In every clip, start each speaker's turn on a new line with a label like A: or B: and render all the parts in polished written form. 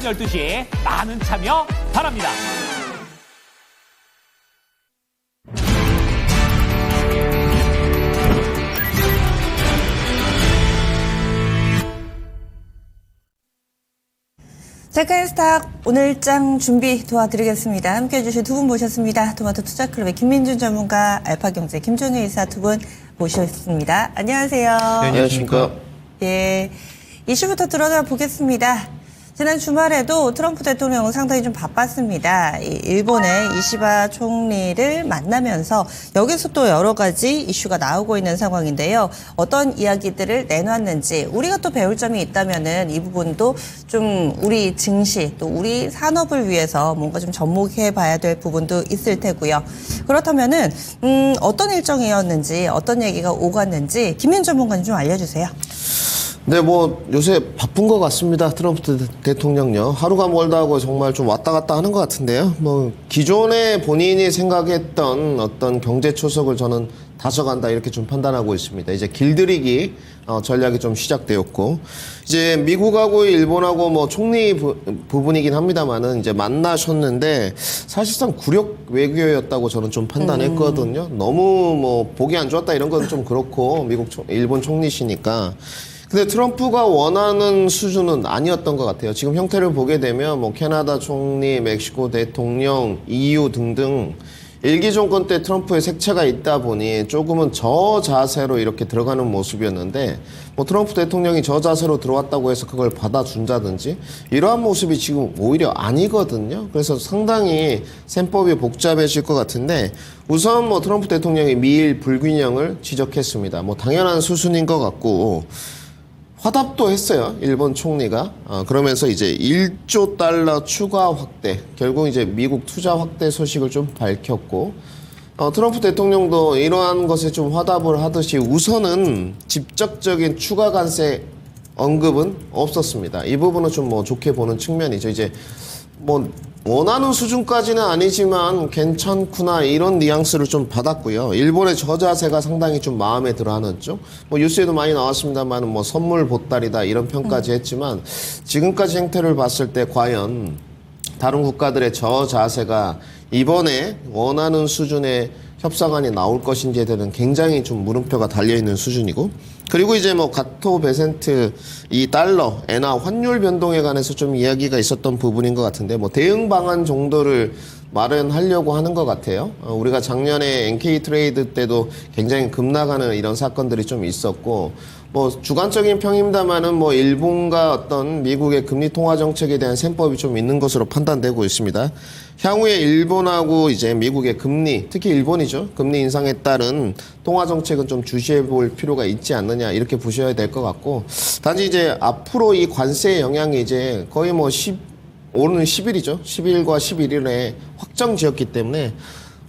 A: 12시 많은 참여 바랍니다.
B: 체크인스탁 오늘장 준비 도와드리겠습니다. 함께해 주실 두 분 모셨습니다. 토마토 투자클럽의 김민준 전문가, 알파경제 김종혜 이사 두 분 모셨습니다. 안녕하세요.
C: 네, 안녕하십니까.
B: 예, 이슈부터 들어가 보겠습니다. 지난 주말에도 트럼프 대통령은 상당히 좀 바빴습니다. 일본의 이시바 총리를 만나면서 여기서 또 여러 가지 이슈가 나오고 있는 상황인데요. 어떤 이야기들을 내놨는지 우리가 또 배울 점이 있다면은 이 부분도 좀 우리 증시 또 우리 산업을 위해서 뭔가 좀 접목해 봐야 될 부분도 있을 테고요. 그렇다면은 어떤 일정이었는지 어떤 얘기가 오갔는지 김민 전문가님 좀 알려주세요.
C: 네, 요새 바쁜 것 같습니다. 트럼프 대통령요. 하루가 멀다 하고 정말 좀 왔다 갔다 하는 것 같은데요. 기존에 본인이 생각했던 어떤 경제 초석을 저는 다져간다 이렇게 좀 판단하고 있습니다. 이제 길들이기 전략이 좀 시작되었고, 이제 미국하고 일본하고 총리 부분이긴 합니다만은 이제 만나셨는데 사실상 굴욕 외교였다고 저는 좀 판단했거든요. 너무 보기 안 좋았다 이런 건 좀 그렇고, 일본 총리시니까. 근데 트럼프가 원하는 수준은 아니었던 것 같아요. 지금 형태를 보게 되면 캐나다 총리, 멕시코 대통령, EU 등등 일기 정권 때 트럼프의 색채가 있다 보니 조금은 저 자세로 이렇게 들어가는 모습이었는데 트럼프 대통령이 저 자세로 들어왔다고 해서 그걸 받아준다든지 이러한 모습이 지금 오히려 아니거든요. 그래서 상당히 셈법이 복잡해질 것 같은데 우선 트럼프 대통령이 미일 불균형을 지적했습니다. 당연한 수순인 것 같고 화답도 했어요. 일본 총리가. 그러면서 이제 1조 달러 추가 확대, 결국 이제 미국 투자 확대 소식을 좀 밝혔고, 트럼프 대통령도 이러한 것에 좀 화답을 하듯이 우선은 직접적인 추가 관세 언급은 없었습니다. 이 부분은 좀 좋게 보는 측면이죠. 이제 원하는 수준까지는 아니지만 괜찮구나 이런 뉘앙스를 좀 받았고요. 일본의 저 자세가 상당히 좀 마음에 들어하는 쪽. 뉴스에도 많이 나왔습니다만 선물 보따리다 이런 평까지 했지만 지금까지 행태를 봤을 때 과연 다른 국가들의 저 자세가 이번에 원하는 수준의 협상안이 나올 것인지에 대한 굉장히 좀 물음표가 달려있는 수준이고, 그리고 이제 가토 베센트 이 달러, 엔화 환율 변동에 관해서 좀 이야기가 있었던 부분인 것 같은데 대응 방안 정도를 마련하려고 하는 것 같아요. 우리가 작년에 NK 트레이드 때도 굉장히 급락하는 이런 사건들이 좀 있었고, 주관적인 평입니다만은 일본과 어떤 미국의 금리 통화 정책에 대한 셈법이 좀 있는 것으로 판단되고 있습니다. 향후에 일본하고 이제 미국의 금리, 특히 일본이죠. 금리 인상에 따른 통화 정책은 좀 주시해 볼 필요가 있지 않느냐 이렇게 보셔야 될 것 같고, 단지 이제 앞으로 이 관세의 영향이 이제 거의 오는 10일이죠. 10일과 11일에 확정 지었기 때문에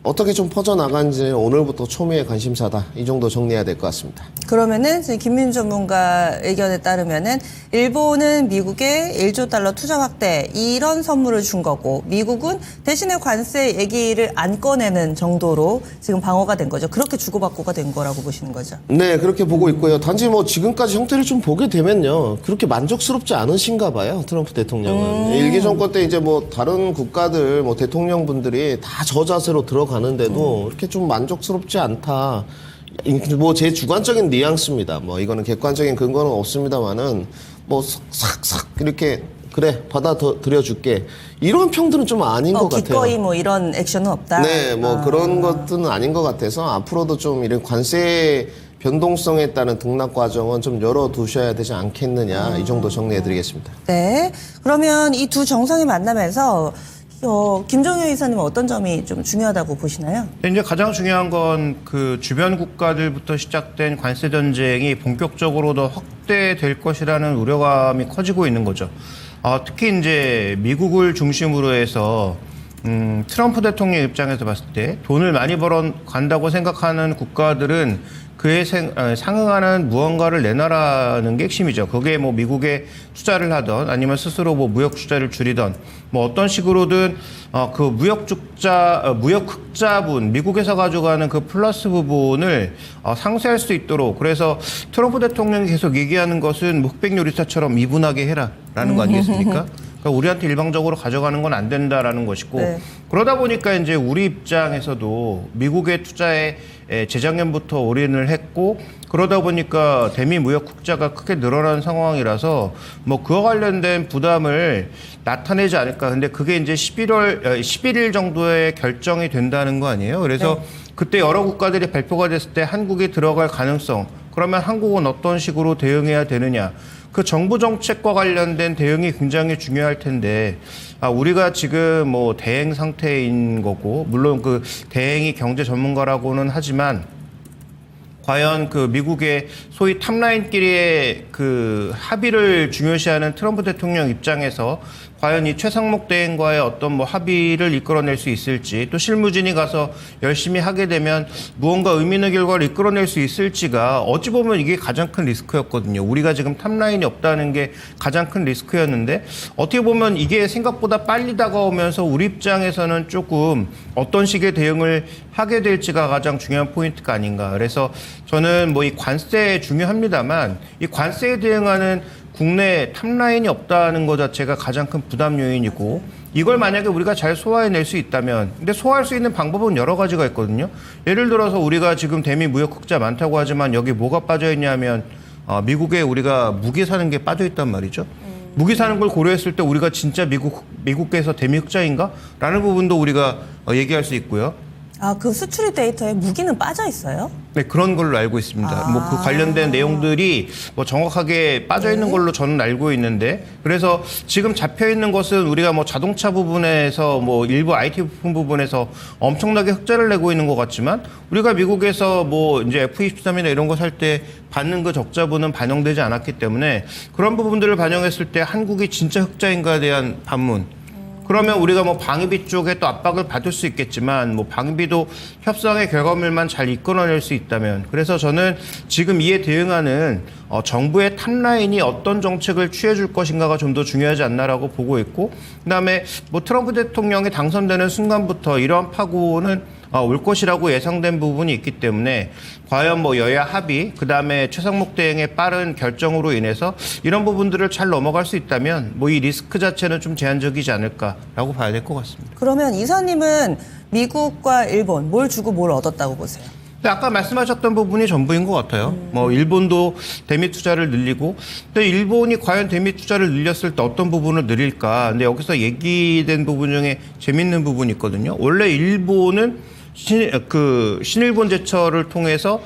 C: 어떻게 좀 퍼져나가는지 오늘부터 초미의 관심사다. 이 정도 정리해야 될 것 같습니다.
B: 그러면은 김민 전문가 의견에 따르면은 일본은 미국에 1조 달러 투자 확대 이런 선물을 준 거고 미국은 대신에 관세 얘기를 안 꺼내는 정도로 지금 방어가 된 거죠. 그렇게 주고받고가 된 거라고 보시는 거죠.
C: 네, 그렇게 보고 있고요. 단지 지금까지 형태를 좀 보게 되면요. 그렇게 만족스럽지 않으신가 봐요. 트럼프 대통령은. 일기 정권 때 이제 다른 국가들 대통령분들이 다 저 자세로 들어가는데도 이렇게 좀 만족스럽지 않다. 제 주관적인 뉘앙스입니다. 이거는 객관적인 근거는 없습니다만은 싹싹 이렇게 그래 받아들여줄게 이런 평들은 좀 아닌 것 같아요.
B: 기꺼이 이런 액션은 없다.
C: 네, 그런 것들은 아닌 것 같아서 앞으로도 좀 이런 관세 변동성에 따른 등락 과정은 좀 열어두셔야 되지 않겠느냐 이 정도 정리해드리겠습니다.
B: 네, 그러면 이 두 정상이 만나면서 김종효 이사님은 어떤 점이 좀 중요하다고 보시나요?
D: 이제 가장 중요한 건 그 주변 국가들부터 시작된 관세 전쟁이 본격적으로 더 확대될 것이라는 우려감이 커지고 있는 거죠. 특히 이제 미국을 중심으로 해서 트럼프 대통령 입장에서 봤을 때 돈을 많이 벌어간다고 생각하는 국가들은 그에 상응하는 무언가를 내놔라는 게 핵심이죠. 그게 미국에 투자를 하던 아니면 스스로 무역 투자를 줄이던 어떤 식으로든 그 무역 흑자분 미국에서 가져가는 그 플러스 부분을 상쇄할 수 있도록, 그래서 트럼프 대통령이 계속 얘기하는 것은 흑백 요리사처럼 미분하게 해라라는 거 아니겠습니까? 그러니까 우리한테 일방적으로 가져가는 건 안 된다라는 것이고
B: 네.
D: 그러다 보니까 이제 우리 입장에서도 미국의 투자에 재작년부터 올인을 했고 그러다 보니까 대미 무역 흑자가 크게 늘어난 상황이라서 뭐 그와 관련된 부담을 나타내지 않을까. 근데 그게 이제 11일 정도에 결정이 된다는 거 아니에요? 그래서 그때 여러 국가들이 발표가 됐을 때 한국이 들어갈 가능성, 그러면 한국은 어떤 식으로 대응해야 되느냐. 그 정부 정책과 관련된 대응이 굉장히 중요할 텐데, 우리가 지금 뭐 대행 상태인 거고, 물론 그 대행이 경제 전문가라고는 하지만, 과연 그 미국의 소위 탑라인끼리의 그 합의를 중요시하는 트럼프 대통령 입장에서 과연 이 최상목 대행과의 어떤 뭐 합의를 이끌어낼 수 있을지, 또 실무진이 가서 열심히 하게 되면 무언가 의미 있는 결과를 이끌어낼 수 있을지가 어찌 보면 이게 가장 큰 리스크였거든요. 우리가 지금 탑라인이 없다는 게 가장 큰 리스크였는데 어떻게 보면 이게 생각보다 빨리 다가오면서 우리 입장에서는 조금 어떤 식의 대응을 하게 될지가 가장 중요한 포인트가 아닌가. 그래서 저는 뭐 이 관세 중요합니다만 이 관세에 대응하는 국내 탑라인이 없다는 것 자체가 가장 큰 부담 요인이고 이걸 만약에 우리가 잘 소화해낼 수 있다면 근데 소화할 수 있는 방법은 여러 가지가 있거든요. 예를 들어서 우리가 지금 대미 무역 흑자 많다고 하지만 여기 뭐가 빠져있냐면 미국에 우리가 무기 사는 게 빠져있단 말이죠. 무기 사는 걸 고려했을 때 우리가 진짜 미국에서 대미 흑자인가? 라는 부분도 우리가 얘기할 수 있고요.
B: 아, 그 수출 데이터에 무기는 빠져 있어요?
D: 네, 그런 걸로 알고 있습니다. 뭐 그 관련된 내용들이 뭐 정확하게 빠져 있는 걸로 저는 알고 있는데, 그래서 지금 잡혀 있는 것은 우리가 뭐 자동차 부분에서 뭐 일부 IT 부품 부분에서 엄청나게 흑자를 내고 있는 것 같지만, 우리가 미국에서 뭐 이제 F-23이나 이런 거 살 때 받는 그 적자분은 반영되지 않았기 때문에 그런 부분들을 반영했을 때 한국이 진짜 흑자인가에 대한 반문. 그러면 우리가 뭐 방위비 쪽에 또 압박을 받을 수 있겠지만 뭐 방위비도 협상의 결과물만 잘 이끌어낼 수 있다면, 그래서 저는 지금 이에 대응하는 정부의 탑라인이 어떤 정책을 취해줄 것인가가 좀 더 중요하지 않나라고 보고 있고, 그다음에 뭐 트럼프 대통령이 당선되는 순간부터 이러한 파고는 올 것이라고 예상된 부분이 있기 때문에 과연 뭐 여야 합의, 그다음에 최상목 대행의 빠른 결정으로 인해서 이런 부분들을 잘 넘어갈 수 있다면 뭐 이 리스크 자체는 좀 제한적이지 않을까라고 봐야 될 것 같습니다.
B: 그러면 이사님은 미국과 일본 뭘 주고 뭘 얻었다고 보세요?
D: 근데 아까 말씀하셨던 부분이 전부인 것 같아요. 뭐 일본도 대미 투자를 늘리고, 근데 일본이 과연 대미 투자를 늘렸을 때 어떤 부분을 늘릴까? 근데 여기서 얘기된 부분 중에 재밌는 부분이 있거든요. 원래 일본은 신일본 제철을 통해서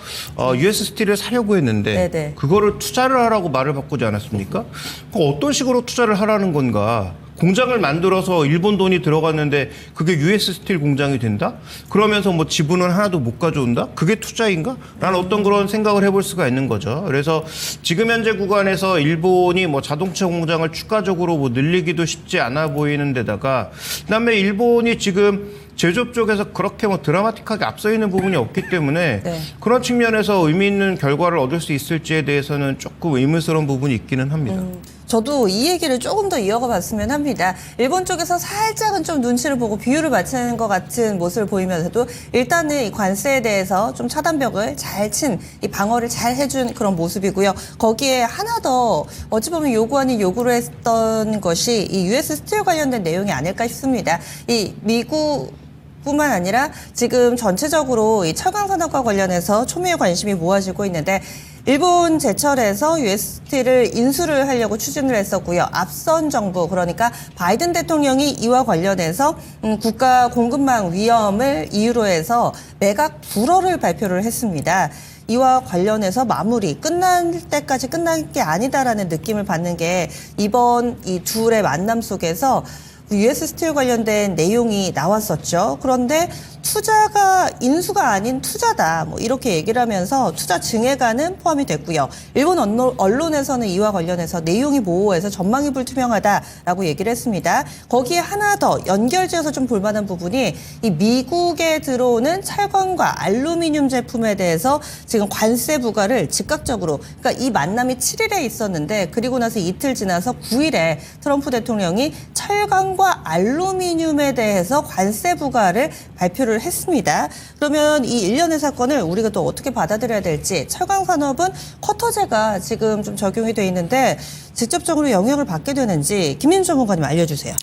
D: US 스틸을 사려고 했는데
B: 네네.
D: 그거를 투자를 하라고 말을 바꾸지 않았습니까? 어떤 식으로 투자를 하라는 건가? 공장을 만들어서 일본 돈이 들어갔는데 그게 US 스틸 공장이 된다? 그러면서 뭐 지분은 하나도 못 가져온다? 그게 투자인가? 라는 어떤 그런 생각을 해볼 수가 있는 거죠. 그래서 지금 현재 구간에서 일본이 뭐 자동차 공장을 추가적으로 뭐 늘리기도 쉽지 않아 보이는 데다가, 그다음에 일본이 지금 제조업 쪽에서 그렇게 뭐 드라마틱하게 앞서 있는 부분이 없기 때문에
B: 네.
D: 그런 측면에서 의미 있는 결과를 얻을 수 있을지에 대해서는 조금 의문스러운 부분이 있기는 합니다.
B: 저도 이 얘기를 조금 더 이어가 봤으면 합니다. 일본 쪽에서 살짝은 좀 눈치를 보고 비율을 맞추는 것 같은 모습을 보이면서도 일단은 이 관세에 대해서 좀 차단벽을 잘 친, 이 방어를 잘 해준 그런 모습이고요. 거기에 하나 더 어찌 보면 요구 아닌 요구를 했던 것이 이 US 스틸 관련된 내용이 아닐까 싶습니다. 이 미국 뿐만 아니라 지금 전체적으로 이 철강 산업과 관련해서 초미의 관심이 모아지고 있는데, 일본 제철에서 US 스틸을 인수를 하려고 추진을 했었고요. 앞선 정부, 그러니까 바이든 대통령이 이와 관련해서 국가 공급망 위험을 이유로 해서 매각 불허를 발표를 했습니다. 이와 관련해서 마무리 끝날 때까지 끝난 게 아니다라는 느낌을 받는 게 이번 이 둘의 만남 속에서 US 스틸 관련된 내용이 나왔었죠. 그런데 투자가 인수가 아닌 투자다, 뭐 이렇게 얘기를 하면서 투자 증액안은 포함이 됐고요. 일본 언론에서는 이와 관련해서 내용이 모호해서 전망이 불투명하다라고 얘기를 했습니다. 거기에 하나 더 연결지어서 좀 볼만한 부분이 이 미국에 들어오는 철강과 알루미늄 제품에 대해서 지금 관세 부과를 즉각적으로, 그러니까 이 만남이 7일에 있었는데 그리고 나서 이틀 지나서 9일에 트럼프 대통령이 철강과 알루미늄에 대해서 관세 부과를 발표를 발표를 했습니다. 그러면 이 일련의 사건을 우리가 또 어떻게 받아들여야 될지, 철강산업은 쿼터제가 지금 좀 적용이 돼 있는데 직접적으로 영향을 받게 되는지 김민수 전문가님 알려주세요.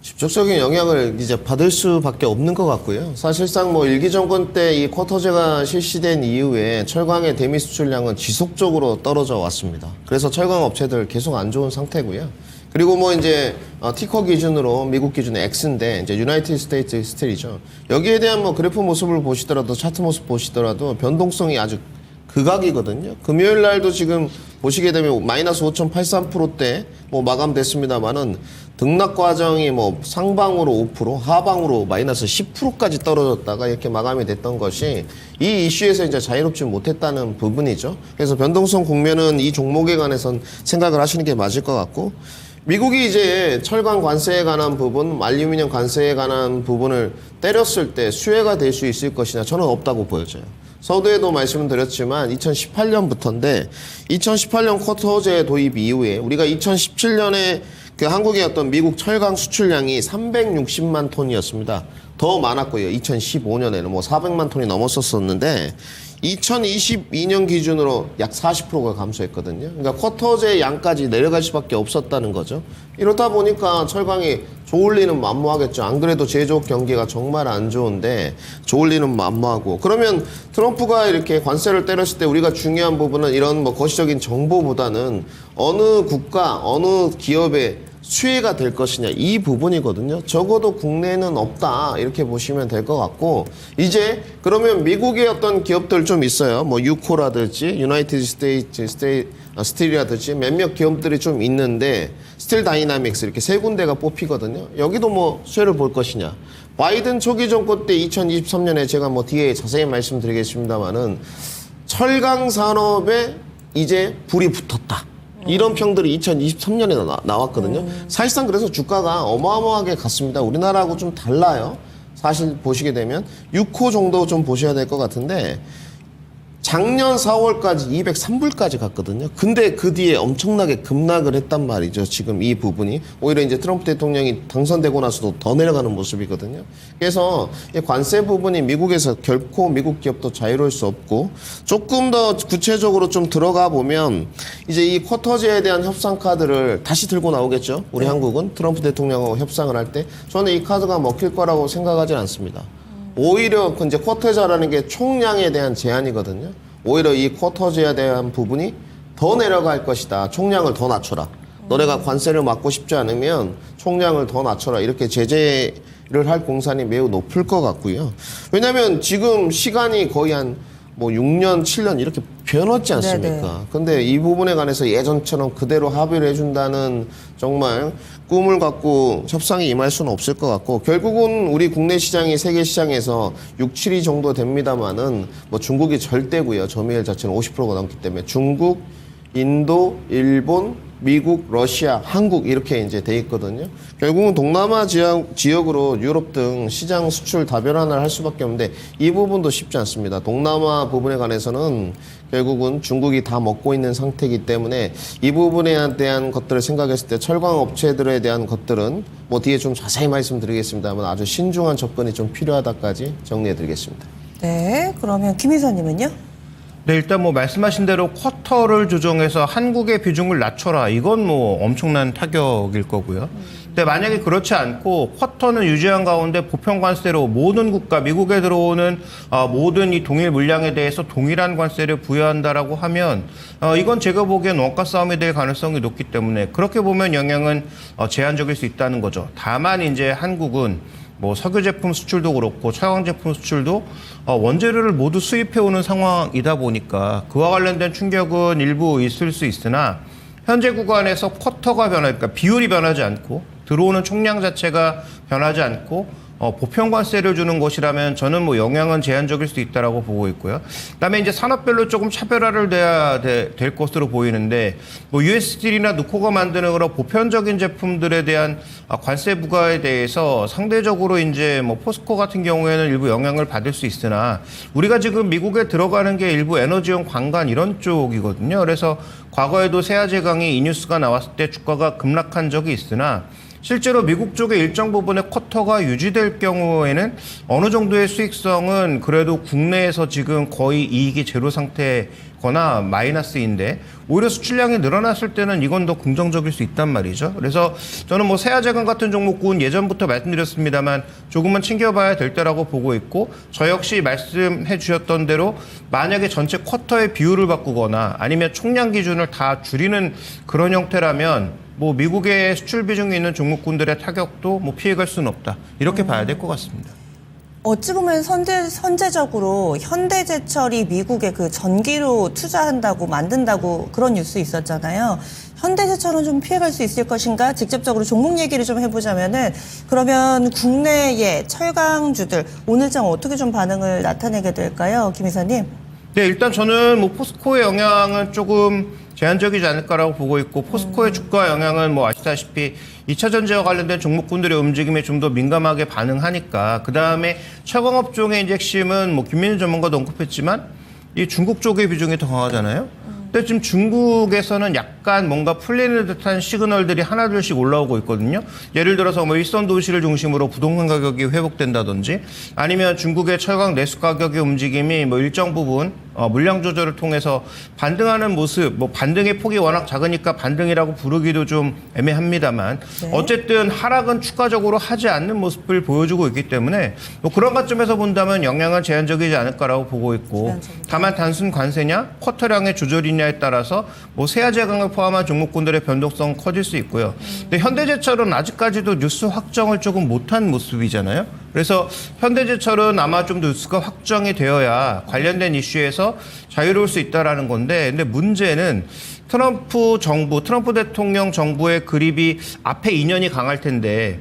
C: 직접적인 영향을 이제 받을 수밖에 없는 것 같고요. 사실상 뭐 일기 정권 때 이 쿼터제가 실시된 이후에 철강의 대미 수출량은 지속적으로 떨어져 왔습니다. 그래서 철강 업체들 계속 안 좋은 상태고요. 그리고 뭐 이제 티커 기준으로 미국 기준의 X인데 이제 유나이티드 스테이트 스틸이죠. 여기에 대한 뭐 그래프 모습을 보시더라도 차트 모습 보시더라도 변동성이 아주 극악이거든요. 금요일 날도 지금 보시게 되면 마이너스 5.83%대 뭐 마감됐습니다만은 등락 과정이 뭐 상방으로 5%, 하방으로 마이너스 10%까지 떨어졌다가 이렇게 마감이 됐던 것이 이 이슈에서 이제 자유롭지 못했다는 부분이죠. 그래서 변동성 국면은 이 종목에 관해선 생각을 하시는 게 맞을 것 같고, 미국이 이제 철강 관세에 관한 부분, 알루미늄 관세에 관한 부분을 때렸을 때 수혜가 될 수 있을 것이냐, 저는 없다고 보여져요. 서두에도 말씀을 드렸지만 2018년부터인데 2018년 쿼터제 도입 이후에 우리가 2017년에 그 한국의 어떤 미국 철강 수출량이 360만 톤이었습니다. 더 많았고요. 2015년에는 뭐 400만 톤이 넘었었는데 2022년 기준으로 약 40%가 감소했거든요. 그러니까 쿼터제 양까지 내려갈 수밖에 없었다는 거죠. 이렇다 보니까 철강이 좋을리는 만무하겠죠. 안 그래도 제조업 경기가 정말 안 좋은데 좋을리는 만무하고. 그러면 트럼프가 이렇게 관세를 때렸을 때 우리가 중요한 부분은 이런 뭐 거시적인 정보보다는 어느 국가, 어느 기업의 수혜가 될 것이냐, 이 부분이거든요. 적어도 국내는 없다, 이렇게 보시면 될 것 같고, 이제 그러면 미국의 어떤 기업들 좀 있어요. 뭐 유코라든지 유나이티드 스테이트 스틸이라든지 몇몇 기업들이 좀 있는데 스틸 다이나믹스 이렇게 세 군데가 뽑히거든요. 여기도 뭐 수혜를 볼 것이냐. 바이든 초기 정권 때 2023년에 제가 뭐 뒤에 자세히 말씀드리겠습니다만은 철강 산업에 이제 불이 붙었다, 이런 평들이 2023년에 나왔거든요. 사실상 그래서 주가가 어마어마하게 갔습니다. 우리나라하고 좀 달라요. 사실 보시게 되면 6호 정도 좀 보셔야 될 것 같은데 작년 4월까지 203불까지 갔거든요. 근데 그 뒤에 엄청나게 급락을 했단 말이죠. 지금 이 부분이 오히려 이제 트럼프 대통령이 당선되고 나서도 더 내려가는 모습이거든요. 그래서 이 관세 부분이 미국에서 결코 미국 기업도 자유로울 수 없고, 조금 더 구체적으로 좀 들어가 보면 이제 이 쿼터제에 대한 협상 카드를 다시 들고 나오겠죠. 우리 한국은 트럼프 대통령하고 협상을 할 때 저는 이 카드가 먹힐 거라고 생각하지 않습니다. 오히려 이제 쿼터제라는 게 총량에 대한 제한이거든요. 오히려 이 쿼터제에 대한 부분이 더 내려갈 것이다. 총량을 더 낮춰라. 너네가 관세를 막고 싶지 않으면 총량을 더 낮춰라. 이렇게 제재를 할 공산이 매우 높을 것 같고요. 왜냐하면 지금 시간이 거의 한 뭐 6년, 7년 이렇게 변했지 않습니까?
B: 네네.
C: 근데 이 부분에 관해서 예전처럼 그대로 합의를 해준다는 정말 꿈을 갖고 협상에 임할 수는 없을 것 같고, 결국은 우리 국내 시장이 세계 시장에서 6, 7위 정도 됩니다만은 뭐 중국이 절대고요. 점유율 자체는 50%가 넘기 때문에 중국, 인도, 일본, 미국, 러시아, 한국 이렇게 이제 돼 있거든요. 결국은 동남아 지역으로 유럽 등 시장 수출 다변화를 할 수밖에 없는데 이 부분도 쉽지 않습니다. 동남아 부분에 관해서는 결국은 중국이 다 먹고 있는 상태이기 때문에 이 부분에 대한 것들을 생각했을 때 철강 업체들에 대한 것들은 뭐 뒤에 좀 자세히 말씀드리겠습니다만 아주 신중한 접근이 좀 필요하다까지 정리해드리겠습니다.
B: 네, 그러면 김 이사님은요?
D: 네, 일단 뭐 말씀하신 대로 쿼터를 조정해서 한국의 비중을 낮춰라. 이건 뭐 엄청난 타격일 거고요. 근데 만약에 그렇지 않고 쿼터는 유지한 가운데 보편 관세로 모든 국가, 미국에 들어오는 모든 이 동일 물량에 대해서 동일한 관세를 부여한다라고 하면 이건 제가 보기엔 원가 싸움이 될 가능성이 높기 때문에 그렇게 보면 영향은 제한적일 수 있다는 거죠. 다만 이제 한국은 뭐 석유 제품 수출도 그렇고 차광 제품 수출도 원재료를 모두 수입해오는 상황이다 보니까 그와 관련된 충격은 일부 있을 수 있으나 현재 구간에서 쿼터가 그러니까 비율이 변하지 않고 들어오는 총량 자체가 변하지 않고 보편 관세를 주는 것이라면 저는 뭐 영향은 제한적일 수 있다라고 보고 있고요. 그다음에 이제 산업별로 조금 차별화를 돼야 될 것으로 보이는데 뭐 USSTL이나 누코가 만드는 그런 보편적인 제품들에 대한 관세 부과에 대해서 상대적으로 이제 뭐 포스코 같은 경우에는 일부 영향을 받을 수 있으나 우리가 지금 미국에 들어가는 게 일부 에너지용 관관 이런 쪽이거든요. 그래서 과거에도 세아제강이 이 뉴스가 나왔을 때 주가가 급락한 적이 있으나 실제로 미국 쪽의 일정 부분의 쿼터가 유지될 경우에는 어느 정도의 수익성은 그래도 국내에서 지금 거의 이익이 제로 상태거나 마이너스인데 오히려 수출량이 늘어났을 때는 이건 더 긍정적일 수 있단 말이죠. 그래서 저는 뭐 세아제강 같은 종목군 예전부터 말씀드렸습니다만 조금은 챙겨봐야 될 때라고 보고 있고, 저 역시 말씀해 주셨던 대로 만약에 전체 쿼터의 비율을 바꾸거나 아니면 총량 기준을 다 줄이는 그런 형태라면 뭐 미국의 수출 비중이 있는 종목군들의 타격도 뭐 피해갈 수는 없다, 이렇게 봐야 될 것 같습니다.
B: 어찌 보면 선제적으로 현대제철이 미국에 그 전기로 투자한다고 만든다고 그런 뉴스 있었잖아요. 현대제철은 좀 피해갈 수 있을 것인가? 직접적으로 종목 얘기를 좀 해보자면은, 그러면 국내의 철강주들 오늘장 어떻게 좀 반응을 나타내게 될까요, 김 이사님?
D: 네, 일단 저는 뭐 포스코의 영향은 조금 제한적이지 않을까라고 보고 있고, 포스코의 주가 영향은 뭐 아시다시피 2차 전지와 관련된 종목군들의 움직임에 좀 더 민감하게 반응하니까, 그 다음에 철강업종의 이제 핵심은 뭐 김민희 전문가도 언급했지만 이 중국 쪽의 비중이 더 강하잖아요. 근데 지금 중국에서는 약간 뭔가 풀리는 듯한 시그널들이 하나둘씩 올라오고 있거든요. 예를 들어서 뭐 일선 도시를 중심으로 부동산 가격이 회복된다든지, 아니면 중국의 철강 내수 가격의 움직임이 뭐 일정 부분 물량 조절을 통해서 반등하는 모습, 뭐 반등의 폭이 워낙 작으니까 반등이라고 부르기도 좀 애매합니다만,
B: 네.
D: 어쨌든 하락은 추가적으로 하지 않는 모습을 보여주고 있기 때문에 뭐 그런 관점에서 본다면 영향은 제한적이지 않을까라고 보고 있고,
B: 제한적이다.
D: 다만 단순 관세냐 쿼터량의 조절이냐에 따라서 뭐 세아제강을 포함한 종목군들의 변동성 커질 수 있고요. 근데 현대제철은 아직까지도 뉴스 확정을 조금 못한 모습이잖아요. 그래서 현대제철은 아마 좀 뉴스가 확정이 되어야 관련된 이슈에서 자유로울 수 있다라는 건데, 근데 문제는 트럼프 대통령 정부의 그립이 앞에 2년이 강할 텐데,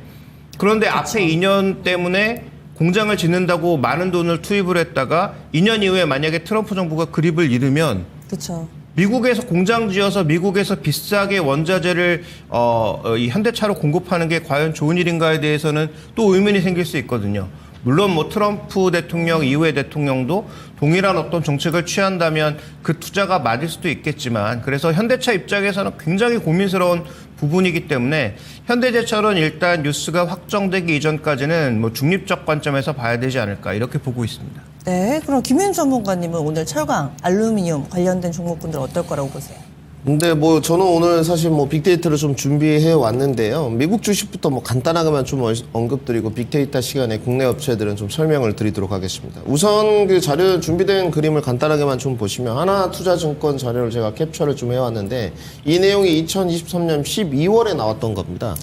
D: 그런데 앞에 2년 때문에 공장을 짓는다고 많은 돈을 투입을 했다가 2년 이후에 만약에 트럼프 정부가 그립을 잃으면
B: 그렇죠.
D: 미국에서 공장 지어서 미국에서 비싸게 원자재를 이 현대차로 공급하는 게 과연 좋은 일인가에 대해서는 또 의문이 생길 수 있거든요. 물론 뭐 트럼프 대통령 이후의 대통령도 동일한 어떤 정책을 취한다면 그 투자가 맞을 수도 있겠지만, 그래서 현대차 입장에서는 굉장히 고민스러운 부분이기 때문에 현대제철은 일단 뉴스가 확정되기 이전까지는 뭐 중립적 관점에서 봐야 되지 않을까, 이렇게 보고 있습니다.
B: 네, 그럼 김윤 전문가님은 오늘 철강, 알루미늄 관련된 종목군들 어떨 거라고 보세요?
C: 근데 뭐 저는 오늘 사실 뭐 빅데이터를 좀 준비해 왔는데요. 미국 주식부터 뭐 간단하게만 좀 언급드리고 빅데이터 시간에 국내 업체들은 좀 설명을 드리도록 하겠습니다. 우선 그 자료 준비된 그림을 간단하게만 좀 보시면, 하나투자증권 자료를 제가 캡처를 좀 해왔는데, 이 내용이 2023년 12월에 나왔던 겁니다.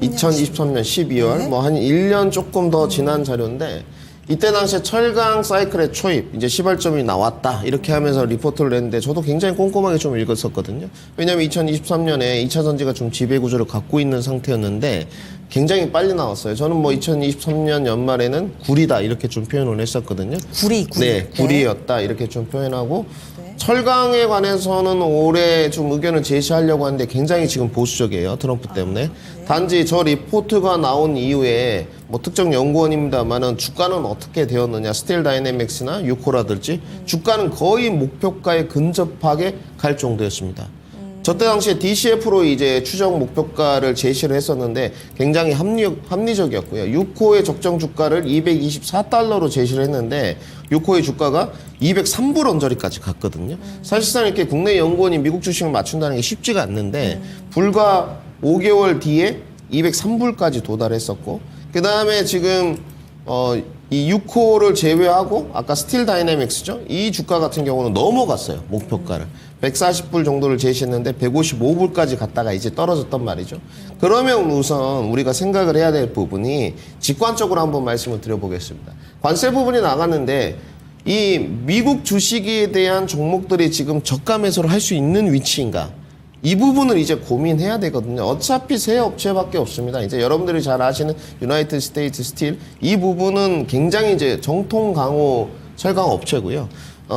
C: 2023년 12월,
B: 네.
C: 뭐 한 1년 조금 더 지난 자료인데, 이때 당시에 철강 사이클의 초입, 이제 시발점이 나왔다, 이렇게 하면서 리포트를 냈는데 저도 굉장히 꼼꼼하게 좀 읽었었거든요. 왜냐하면 2023년에 2차 전지가 좀 지배구조를 갖고 있는 상태였는데 굉장히 빨리 나왔어요. 저는 뭐 2023년 연말에는 구리다, 이렇게 좀 표현을 했었거든요.
B: 구리.
C: 네, 구리였다, 이렇게 좀 표현하고, 철강에 관해서는 올해 좀 의견을 제시하려고 하는데 굉장히 지금 보수적이에요, 트럼프 때문에.
B: 네.
C: 단지 저 리포트가 나온 이후에 뭐 특정 연구원입니다만은 주가는 어떻게 되었느냐, 스틸 다이내믹스나 유코라든지 주가는 거의 목표가에 근접하게 갈 정도였습니다. 저때 당시에 DCF로 이제 추정 목표가를 제시를 했었는데 굉장히 합리적이었고요. 6호의 적정 주가를 224달러로 제시를 했는데 6호의 주가가 203불 언저리까지 갔거든요. 사실상 이렇게 국내 연구원이 미국 주식을 맞춘다는 게 쉽지가 않는데 불과 5개월 뒤에 203불까지 도달했었고, 그 다음에 지금 이 6호를 제외하고 아까 스틸 다이내믹스죠. 이 주가 같은 경우는 넘어갔어요, 목표가를. 140불 정도를 제시했는데 155불까지 갔다가 이제 떨어졌단 말이죠. 그러면 우선 우리가 생각을 해야 될 부분이 직관적으로 한번 말씀을 드려보겠습니다. 관세 부분이 나갔는데 이 미국 주식에 대한 종목들이 지금 저가 매수를 할 수 있는 위치인가? 이 부분을 이제 고민해야 되거든요. 어차피 세 업체밖에 없습니다. 이제 여러분들이 잘 아시는 유나이티드 스테이트 스틸, 이 부분은 굉장히 이제 정통 강호 철강 업체고요.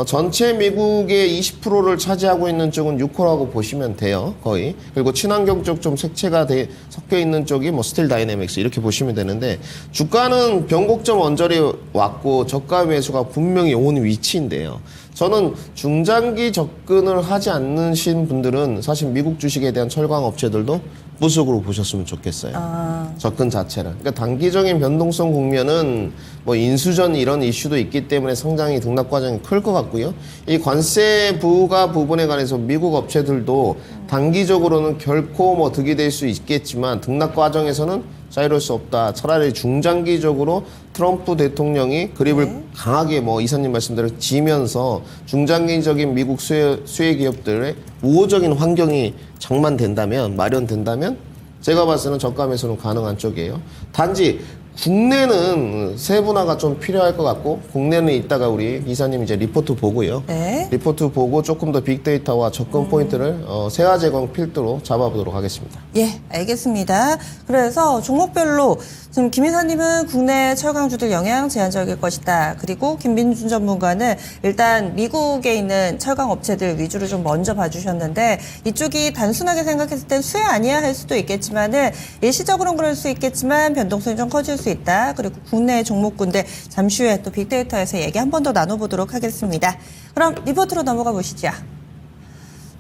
C: 전체 미국의 20%를 차지하고 있는 쪽은 6호라고 보시면 돼요, 거의. 그리고 친환경 쪽 좀 색채가 섞여 있는 쪽이 뭐 스틸 다이내믹스, 이렇게 보시면 되는데, 주가는 변곡점 언저리 왔고 저가 매수가 분명히 온 위치인데요. 저는 중장기 접근을 하지 않으신 분들은 사실 미국 주식에 대한 철강 업체들도 부수적으로 보셨으면 좋겠어요. 접근 자체를. 그러니까 단기적인 변동성 국면은 뭐 인수전 이런 이슈도 있기 때문에 성장이 등락 과정이 클 것 같고요. 이 관세 부과 부분에 관해서 미국 업체들도 단기적으로는 결코 뭐 득이 될 수 있겠지만 등락 과정에서는 자유로울 수 없다. 차라리 중장기적으로 트럼프 대통령이 그립을 강하게 뭐 이사님 말씀대로 지면서 중장기적인 미국 수혜 기업들의 우호적인 환경이 장만된다면, 마련된다면 제가 봤을 때는 저가 매수는 가능한 쪽이에요. 단지 국내는 세분화가 좀 필요할 것 같고 국내는 이따가 우리 이사님 이제 리포트 보고요.
B: 네.
C: 리포트 보고 조금 더 빅데이터와 접근 포인트를 세화 제공 필두로 잡아보도록 하겠습니다.
B: 예, 알겠습니다. 그래서 종목별로 지금 김 이사님은 국내 철강주들 영향 제한적일 것이다. 그리고 김민준 전문가는 일단 미국에 있는 철강 업체들 위주로 좀 먼저 봐주셨는데 이쪽이 단순하게 생각했을 땐 수혜 아니야 할 수도 있겠지만은 일시적으로는 그럴 수 있겠지만 변동성이 좀 커질 수 있다. 그리고 국내 종목군들 잠시 후에 또 빅데이터에서 얘기 한 번 더 나눠보도록 하겠습니다. 그럼 리포트로 넘어가 보시죠.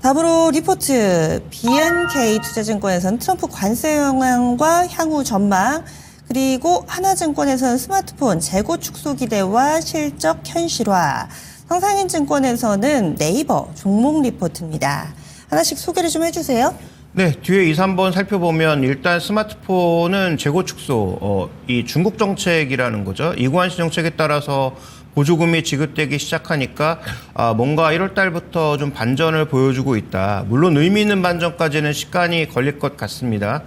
B: 다음으로 리포트 BNK 투자증권에서는 트럼프 관세 영향과 향후 전망 그리고 하나증권에서는 스마트폰 재고 축소 기대와 실적 현실화 상상인증권에서는 네이버 종목 리포트입니다. 하나씩 소개를 좀 해주세요.
D: 네, 뒤에 2, 3번 살펴보면 일단 스마트폰은 재고 축소, 이 중국 정책이라는 거죠. 이관시 정책에 따라서 보조금이 지급되기 시작하니까 뭔가 1월 달부터 좀 반전을 보여주고 있다. 물론 의미 있는 반전까지는 시간이 걸릴 것 같습니다.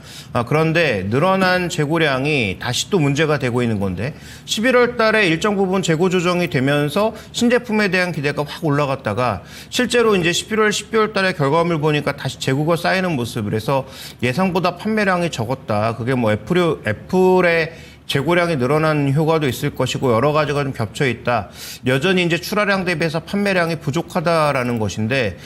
D: 그런데 늘어난 재고량이 다시 또 문제가 되고 있는 건데 11월 달에 일정 부분 재고 조정이 되면서 신제품에 대한 기대가 확 올라갔다가 실제로 이제 11월, 12월 달에 결과물 보니까 다시 재고가 쌓이는 모습. 그래서 예상보다 판매량이 적었다. 그게 뭐 애플의 재고량이 늘어난 효과도 있을 것이고 여러 가지가 좀 겹쳐 있다. 여전히 이제 출하량 대비해서 판매량이 부족하다라는 것인데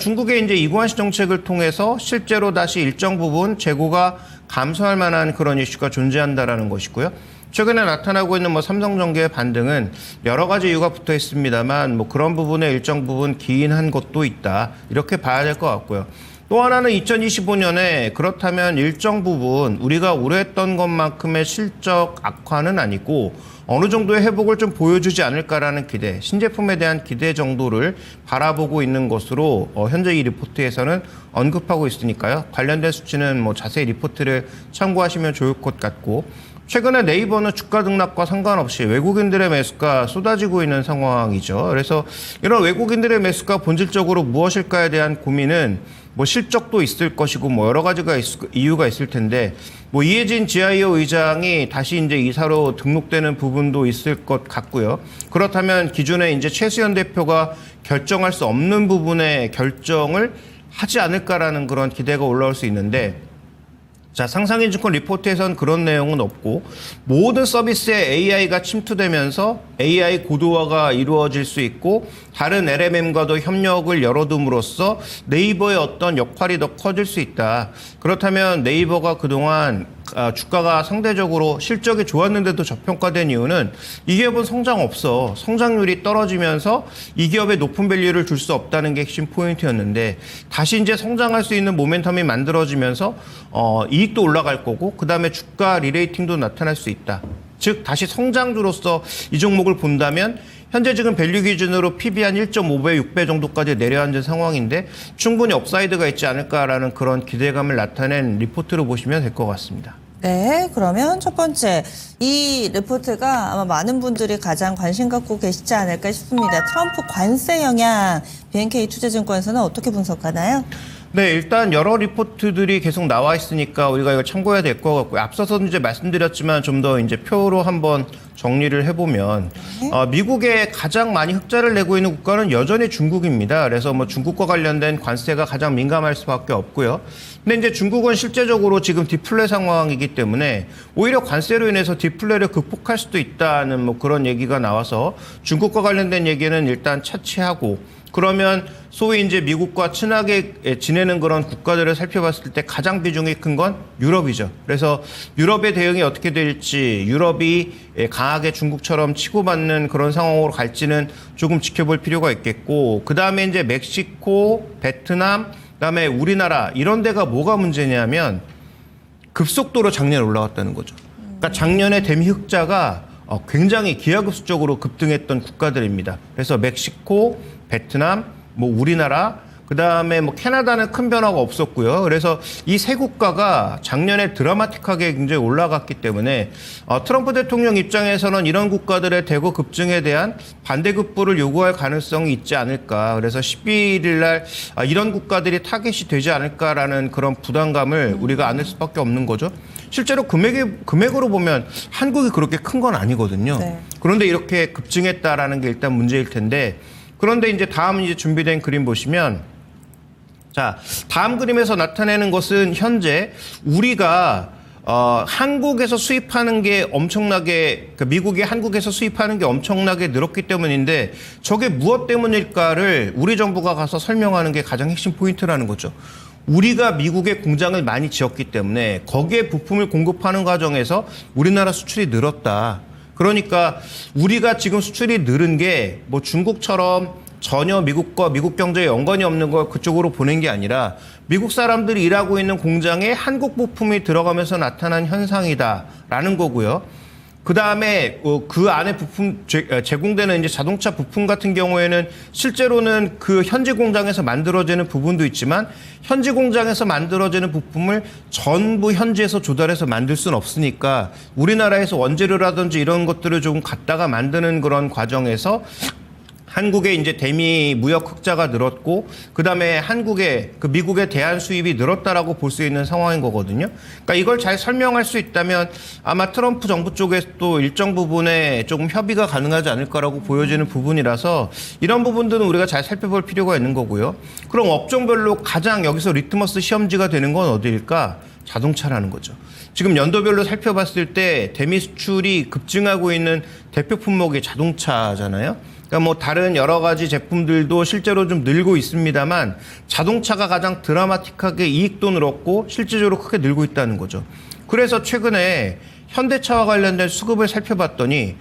D: 중국의 이제 이관시 정책을 통해서 실제로 다시 일정 부분 재고가 감소할 만한 그런 이슈가 존재한다라는 것이고요. 최근에 나타나고 있는 뭐 삼성전기의 반등은 여러 가지 이유가 붙어 있습니다만 뭐 그런 부분에 일정 부분 기인한 것도 있다. 이렇게 봐야 될 것 같고요. 또 하나는 2025년에 그렇다면 일정 부분 우리가 우려했던 것만큼의 실적 악화는 아니고 어느 정도의 회복을 좀 보여주지 않을까라는 기대, 신제품에 대한 기대 정도를 바라보고 있는 것으로 현재 이 리포트에서는 언급하고 있으니까요. 관련된 수치는 뭐 자세히 리포트를 참고하시면 좋을 것 같고 최근에 네이버는 주가 등락과 상관없이 외국인들의 매수가 쏟아지고 있는 상황이죠. 그래서 이런 외국인들의 매수가 본질적으로 무엇일까에 대한 고민은 뭐 실적도 있을 것이고 뭐 여러 가지가 이유가 있을 텐데 뭐 이해진 GIO 의장이 다시 이제 이사로 등록되는 부분도 있을 것 같고요. 그렇다면 기존에 이제 최수연 대표가 결정할 수 없는 부분에 결정을 하지 않을까라는 그런 기대가 올라올 수 있는데 자, 상상인증권 리포트에선 그런 내용은 없고 모든 서비스에 AI가 침투되면서 AI 고도화가 이루어질 수 있고 다른 LMM과도 협력을 열어둠으로써 네이버의 어떤 역할이 더 커질 수 있다. 그렇다면 네이버가 그동안 주가가 상대적으로 실적이 좋았는데도 저평가된 이유는 이 기업은 성장 없어. 성장률이 떨어지면서 이 기업에 높은 밸류를 줄 수 없다는 게 핵심 포인트였는데 다시 이제 성장할 수 있는 모멘텀이 만들어지면서 이익도 올라갈 거고 그다음에 주가 리레이팅도 나타날 수 있다. 즉 다시 성장주로서 이 종목을 본다면 현재 지금 밸류 기준으로 PB 한 1.5배, 6배 정도까지 내려앉은 상황인데 충분히 업사이드가 있지 않을까라는 그런 기대감을 나타낸 리포트로 보시면 될 것 같습니다.
B: 네, 그러면 첫 번째 이 리포트가 아마 많은 분들이 가장 관심 갖고 계시지 않을까 싶습니다. 트럼프 관세 영향 BNK 투자증권에서는 어떻게 분석하나요?
D: 네, 일단 여러 리포트들이 계속 나와 있으니까 우리가 이걸 참고해야 될 것 같고요. 앞서서 이제 말씀드렸지만 좀 더 이제 표로 한번 정리를 해보면 미국에 가장 많이 흑자를 내고 있는 국가는 여전히 중국입니다. 그래서 뭐 중국과 관련된 관세가 가장 민감할 수밖에 없고요. 근데 이제 중국은 실제적으로 지금 디플레 상황이기 때문에 오히려 관세로 인해서 디플레를 극복할 수도 있다는 뭐 그런 얘기가 나와서 중국과 관련된 얘기는 일단 차치하고 그러면 소위 이제 미국과 친하게 지내는 그런 국가들을 살펴봤을 때 가장 비중이 큰 건 유럽이죠. 그래서 유럽의 대응이 어떻게 될지, 유럽이 강하게 중국처럼 치고받는 그런 상황으로 갈지는 조금 지켜볼 필요가 있겠고, 그 다음에 이제 멕시코, 베트남, 그다음에 우리나라 이런 데가 뭐가 문제냐면 급속도로 작년에 올라갔다는 거죠. 그러니까 작년에 대미 흑자가 굉장히 기하급수적으로 급등했던 국가들입니다. 그래서 멕시코, 베트남, 뭐 우리나라, 그다음에 뭐 캐나다는 큰 변화가 없었고요. 그래서 이 세 국가가 작년에 드라마틱하게 굉장히 올라갔기 때문에 트럼프 대통령 입장에서는 이런 국가들의 대거 급증에 대한 반대급부를 요구할 가능성이 있지 않을까. 그래서 12일 날 이런 국가들이 타겟이 되지 않을까라는 그런 부담감을 우리가 안을 수밖에 없는 거죠. 실제로 금액으로 보면 한국이 그렇게 큰 건 아니거든요.
B: 네.
D: 그런데 이렇게 급증했다라는 게 일단 문제일 텐데, 그런데 이제 다음 이제 준비된 그림 보시면, 자, 다음 그림에서 나타내는 것은 현재 우리가 한국에서 수입하는 게 엄청나게, 그러니까 미국이 한국에서 수입하는 게 엄청나게 늘었기 때문인데, 저게 무엇 때문일까를 우리 정부가 가서 설명하는 게 가장 핵심 포인트라는 거죠. 우리가 미국에 공장을 많이 지었기 때문에 거기에 부품을 공급하는 과정에서 우리나라 수출이 늘었다. 그러니까 우리가 지금 수출이 늘은 게 뭐 중국처럼 전혀 미국과 미국 경제에 연관이 없는 걸 그쪽으로 보낸 게 아니라 미국 사람들이 일하고 있는 공장에 한국 부품이 들어가면서 나타난 현상이다라는 거고요. 그 다음에 그 안에 부품 제공되는 이제 자동차 부품 같은 경우에는 실제로는 그 현지 공장에서 만들어지는 부분도 있지만 현지 공장에서 만들어지는 부품을 전부 현지에서 조달해서 만들 수는 없으니까 우리나라에서 원재료라든지 이런 것들을 좀 갖다가 만드는 그런 과정에서 한국의 이제 대미 무역 흑자가 늘었고, 그 다음에 한국의 그 미국의 대한 수입이 늘었다라고 볼 수 있는 상황인 거거든요. 그러니까 이걸 잘 설명할 수 있다면 아마 트럼프 정부 쪽에서 또 일정 부분에 조금 협의가 가능하지 않을까라고 보여지는 부분이라서 이런 부분들은 우리가 잘 살펴볼 필요가 있는 거고요. 그럼 업종별로 가장 여기서 리트머스 시험지가 되는 건 어디일까? 자동차라는 거죠. 지금 연도별로 살펴봤을 때 대미 수출이 급증하고 있는 대표 품목이 자동차잖아요. 그러니까 뭐 다른 여러 가지 제품들도 실제로 좀 늘고 있습니다만 자동차가 가장 드라마틱하게 이익도 늘었고 실질적으로 크게 늘고 있다는 거죠. 그래서 최근에 현대차와 관련된 수급을 살펴봤더니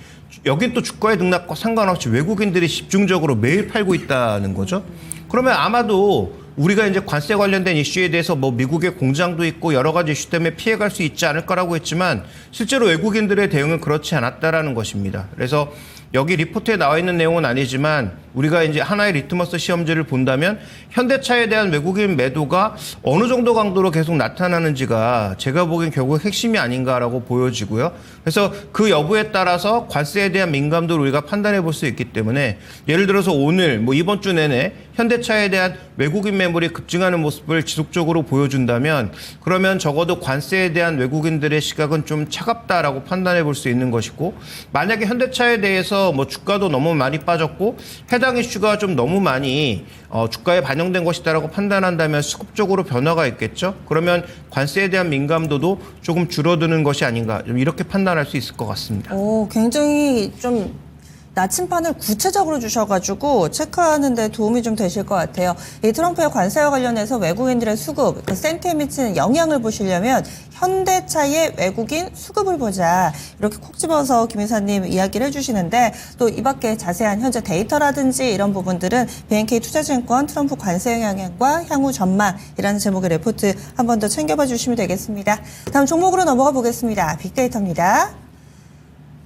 D: 여긴 또 주가의 등락과 상관없이 외국인들이 집중적으로 매일 팔고 있다는 거죠. 그러면 아마도 우리가 이제 관세 관련된 이슈에 대해서 뭐 미국의 공장도 있고 여러 가지 이슈 때문에 피해갈 수 있지 않을까라고 했지만 실제로 외국인들의 대응은 그렇지 않았다라는 것입니다. 그래서 여기 리포트에 나와 있는 내용은 아니지만 우리가 이제 하나의 리트머스 시험지를 본다면 현대차에 대한 외국인 매도가 어느 정도 강도로 계속 나타나는지가 제가 보기엔 결국 핵심이 아닌가라고 보여지고요. 그래서 그 여부에 따라서 관세에 대한 민감도를 우리가 판단해 볼 수 있기 때문에 예를 들어서 오늘 뭐 이번 주 내내 현대차에 대한 외국인 매물이 급증하는 모습을 지속적으로 보여준다면 그러면 적어도 관세에 대한 외국인들의 시각은 좀 차갑다라고 판단해 볼 수 있는 것이고, 만약에 현대차에 대해서 뭐 주가도 너무 많이 빠졌고 해당 이슈가 좀 너무 많이 주가에 반영된 것이다라고 판단한다면 수급적으로 변화가 있겠죠. 그러면 관세에 대한 민감도도 조금 줄어드는 것이 아닌가, 좀 이렇게 판단할 수 있을 것 같습니다.
B: 오, 굉장히 좀 나침반을 구체적으로 주셔가지고 체크하는 데 도움이 좀 되실 것 같아요. 이 트럼프의 관세와 관련해서 외국인들의 수급, 그 센트에 미치는 영향을 보시려면 현대차의 외국인 수급을 보자. 이렇게 콕 집어서 김 이사님 이야기를 해주시는데 또 이 밖에 자세한 현재 데이터라든지 이런 부분들은 BNK 투자증권 트럼프 관세 영향과 향후 전망이라는 제목의 레포트 한 번 더 챙겨봐 주시면 되겠습니다. 다음 종목으로 넘어가 보겠습니다. 빅데이터입니다.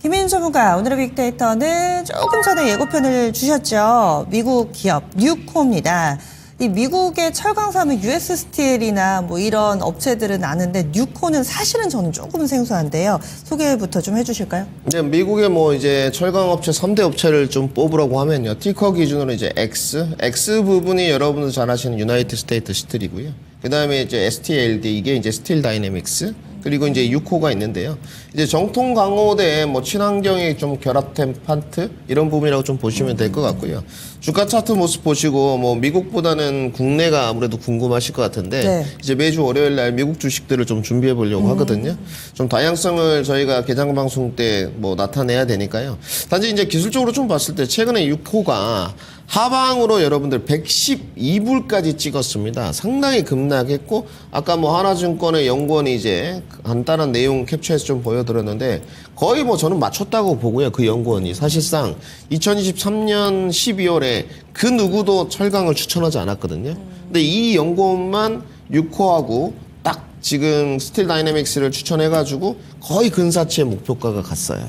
B: 김인 전문가, 오늘의 빅데이터는 조금 전에 예고편을 주셨죠. 미국 기업 뉴코입니다. 이 미국의 철강사면 US 스틸이나 뭐 이런 업체들은 아는데 뉴코는 사실은 저는 조금 생소한데요. 소개부터 좀 해주실까요?
C: 네, 미국의 뭐 이제 철강업체 3대 업체를 좀 뽑으라고 하면요. 티커 기준으로 이제 X 부분이 여러분들 잘 아시는 유나이티드 스테이트 스틸이고요. 그 다음에 이제 STLD, 이게 이제 스틸 다이내믹스. 그리고 이제 6호가 있는데요. 이제 정통 강호대 뭐 친환경이 좀 결합된 판트 이런 부분이라고 좀 보시면 될 것 같고요. 주가 차트 모습 보시고 뭐 미국보다는 국내가 아무래도 궁금하실 것 같은데
B: 네.
C: 이제 매주 월요일 날 미국 주식들을 좀 준비해 보려고 하거든요. 좀 다양성을 저희가 개장 방송 때 뭐 나타내야 되니까요. 단지 이제 기술적으로 좀 봤을 때 최근에 6호가 하방으로 여러분들 112불까지 찍었습니다. 상당히 급락했고 아까 뭐 하나증권의 연구원이 이제 간단한 내용 캡처해서 좀 보여드렸는데 거의 뭐 저는 맞췄다고 보고요. 그 연구원이 사실상 2023년 12월에 그 누구도 철강을 추천하지 않았거든요. 근데 이 연구원만 6호하고 딱 지금 스틸 다이내믹스를 추천해가지고 거의 근사치의 목표가가 갔어요.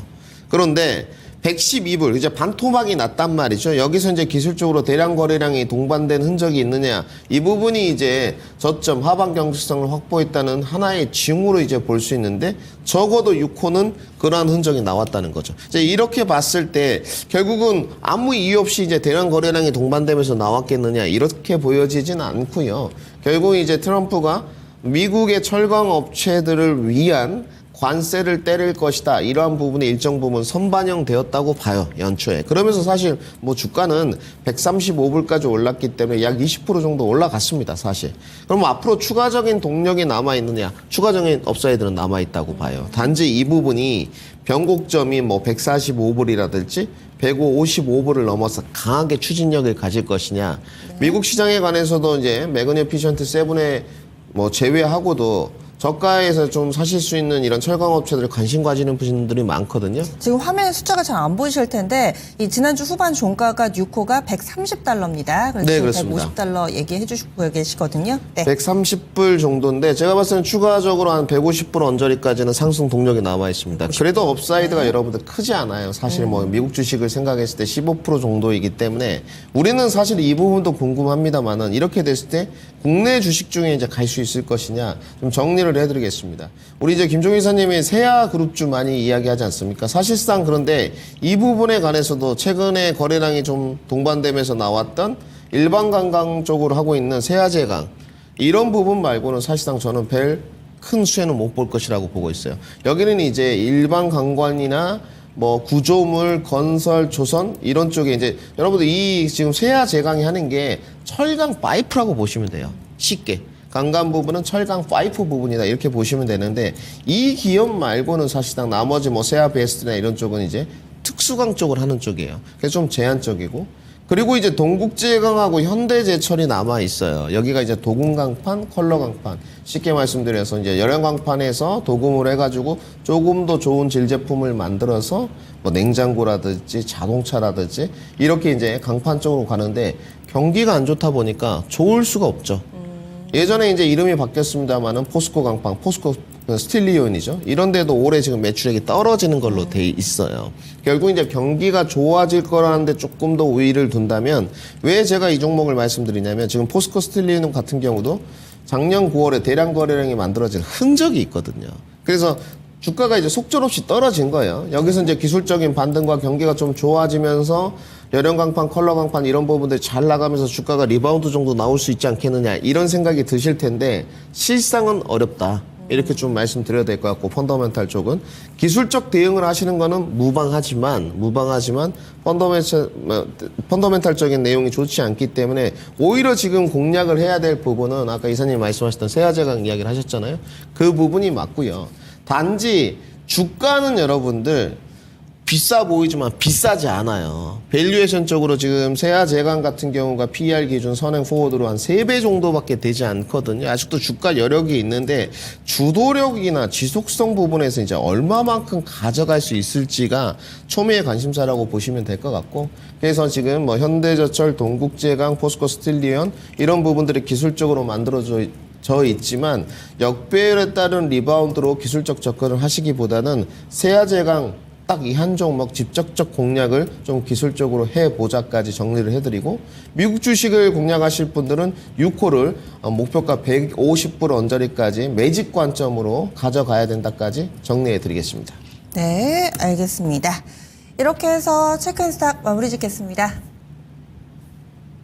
C: 그런데 112불, 이제 반토막이 났단 말이죠. 여기서 이제 기술적으로 대량 거래량이 동반된 흔적이 있느냐. 이 부분이 이제 저점 하방 경직성을 확보했다는 하나의 징후로 이제 볼 수 있는데 적어도 6호는 그러한 흔적이 나왔다는 거죠. 이제 이렇게 봤을 때 결국은 아무 이유 없이 이제 대량 거래량이 동반되면서 나왔겠느냐. 이렇게 보여지진 않고요. 결국 이제 트럼프가 미국의 철강 업체들을 위한 관세를 때릴 것이다. 이러한 부분에 일정 부분 선반영되었다고 봐요. 연초에. 그러면서 사실 뭐 주가는 135불까지 올랐기 때문에 약 20% 정도 올라갔습니다. 사실. 그럼 앞으로 추가적인 동력이 남아있느냐. 추가적인 업사이드는 남아있다고 봐요. 단지 이 부분이 변곡점이 뭐 145불이라든지 155불을 넘어서 강하게 추진력을 가질 것이냐. 미국 시장에 관해서도 이제 매그니피션트 7에 뭐 제외하고도 저가에서 좀 사실 수 있는 이런 철강업체들 관심 가지는 분들이 많거든요.
B: 지금 화면에 숫자가 잘 안 보이실 텐데 이 지난주 후반 종가가 6호가 130달러입니다. 그래서
C: 네, 그렇습니다.
B: 150달러 얘기해 주시고 계시거든요. 네.
C: 130불 정도인데 제가 봤을 때는 추가적으로 한 150불 언저리까지는 상승 동력이 남아 있습니다. 그래도 업사이드가 여러분들 크지 않아요. 사실 뭐 미국 주식을 생각했을 때 15% 정도이기 때문에 우리는 사실 이 부분도 궁금합니다만은 이렇게 됐을 때 국내 주식 중에 이제 갈 수 있을 것이냐 좀 정리를 해드리겠습니다. 우리 이제 김종희 이사님이 세아 그룹주 많이 이야기하지 않습니까? 사실상 그런데 이 부분에 관해서도 최근에 거래량이 좀 동반되면서 나왔던 일반 관광 쪽으로 하고 있는 세아제강 이런 부분 말고는 사실상 저는 별 큰 수혜는 못 볼 것이라고 보고 있어요. 여기는 이제 일반 관광이나 뭐 구조물, 건설, 조선 이런 쪽에 이제 여러분들 이 지금 세아제강이 하는 게 철강 파이프라고 보시면 돼요. 쉽게. 강간 부분은 철강 파이프 부분이다 이렇게 보시면 되는데 이 기업 말고는 사실상 나머지 뭐 세아 베스트나 이런 쪽은 이제 특수강 쪽을 하는 쪽이에요. 그래서 좀 제한적이고 그리고 이제 동국제강하고 현대제철이 남아 있어요. 여기가 이제 도금강판, 컬러강판 쉽게 말씀드려서 이제 열연강판에서 도금을 해가지고 조금 더 좋은 질 제품을 만들어서 뭐 냉장고라든지 자동차라든지 이렇게 이제 강판 쪽으로 가는데 경기가 안 좋다 보니까 좋을 수가 없죠. 예전에 이제 이름이 바뀌었습니다만은 포스코 강판, 포스코 스틸리온이죠. 이런 데도 올해 지금 매출액이 떨어지는 걸로 돼 있어요. 결국 이제 경기가 좋아질 거라는데 조금 더 우위를 둔다면 왜 제가 이 종목을 말씀드리냐면 지금 포스코 스틸리온 같은 경우도 작년 9월에 대량 거래량이 만들어진 흔적이 있거든요. 그래서 주가가 이제 속절없이 떨어진 거예요. 여기서 이제 기술적인 반등과 경기가 좀 좋아지면서 열연강판, 컬러강판 이런 부분들이 잘 나가면서 주가가 리바운드 정도 나올 수 있지 않겠느냐 이런 생각이 드실 텐데 실상은 어렵다. 이렇게 좀 말씀드려야 될 것 같고 펀더멘탈 쪽은 기술적 대응을 하시는 거는 무방하지만 펀더멘탈적인 내용이 좋지 않기 때문에 오히려 지금 공략을 해야 될 부분은 아까 이사님 말씀하셨던 세아제강 이야기를 하셨잖아요. 그 부분이 맞고요. 단지 주가는 여러분들 비싸 보이지만 비싸지 않아요. 밸류에이션 쪽으로 지금 세아제강 같은 경우가 PER 기준 선행 포워드로 한 3배 정도밖에 되지 않거든요. 아직도 주가 여력이 있는데 주도력이나 지속성 부분에서 이제 얼마만큼 가져갈 수 있을지가 초미의 관심사라고 보시면 될 것 같고 그래서 지금 뭐 현대제철, 동국제강, 포스코 스틸리온 이런 부분들이 기술적으로 만들어져 있지만 역배열에 따른 리바운드로 기술적 접근을 하시기보다는 세아제강 딱 이 한 종목 직접적 공략을 좀 기술적으로 해보자까지 정리를 해드리고 미국 주식을 공략하실 분들은 6호를 목표가 150불 언저리까지 매직 관점으로 가져가야 된다까지 정리해드리겠습니다.
B: 네, 알겠습니다. 이렇게 해서 체크인스탁 마무리 짓겠습니다.